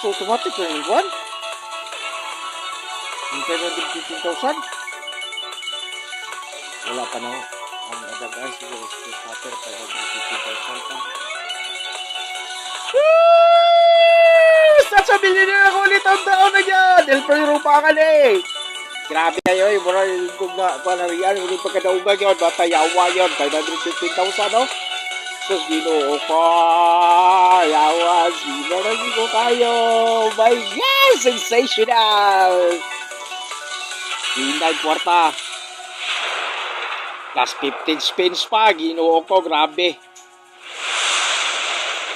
So, automatic na yung one. Yung 515,000. Wala pa na. Ang adagaan siguro sa starter 515,000 pa. Sa millionaire ako ulit ang taon na yan. El Prero pa ka eh. Grabe kayo eh. Mura yung na panarian. Yung pagkadaugan yun. Batayawa yun. 515,000 no? So, ginoo pa. Yawa. Sino na ko kayo. My God! Sensational! Hinay kwarta. Plus 15 spins pa. Ginoo ko. Grabe.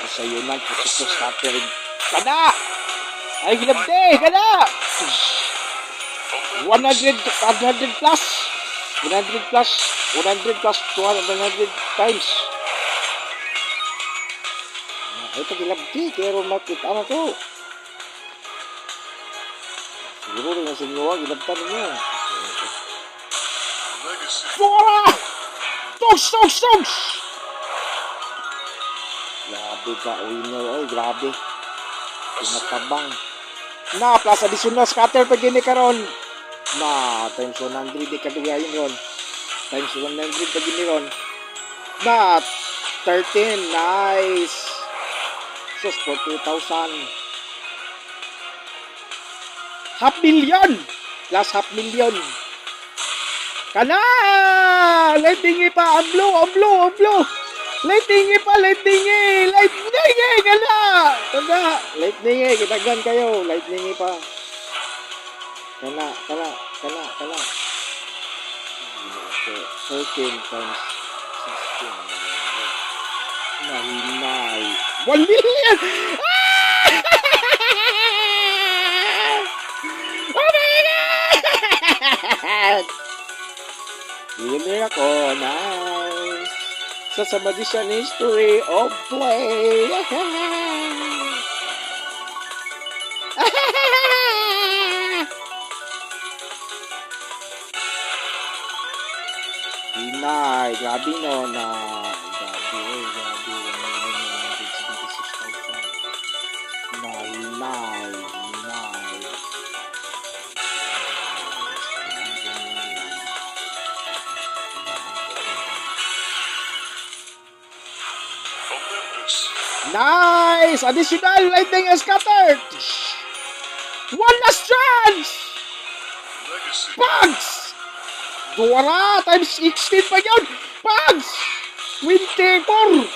Sa yun lang. Puso starter. Kana! Ay, ginabde! Kana! 100 plus 100 plus 200 times. Ay, ito ginabde. Pero makita na to. Siguro rin ang sinyo. Ginabtan niyo. Tora! Togs! Grabe ka, winner. Ay, grabe. Matabang. Na, plus additional scatter pag gini karon. Na, times 100 di katugayin ron. Times 100 pag gini ron. Na, 13. Nice. So, 42,000. $500,000. Plus $500,000. Kana! Lightingi pa. Ang blue. Lightingi pa. Gala! Taga! Lightningi. Kitagan kayo. Lightningi pa. Kana. 13 times 16. Nahinay. 1 million! Oh my God! Winner ako. Nice. Sa Magician History of Play. Hinay. Grabe no na. Grabe. 176,000. Hinay. Nice! Additional lightning is scattered! One last chance! Pugs! Dora! Times 16 pa yun! Pugs! 24!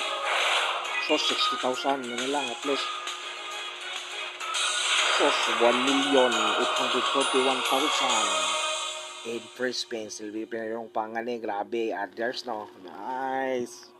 So, 60,000. Ano lang, at least. So, 1,841,000. In first spin, silbi pinayong pangaling. Grabe, others, no? Nice!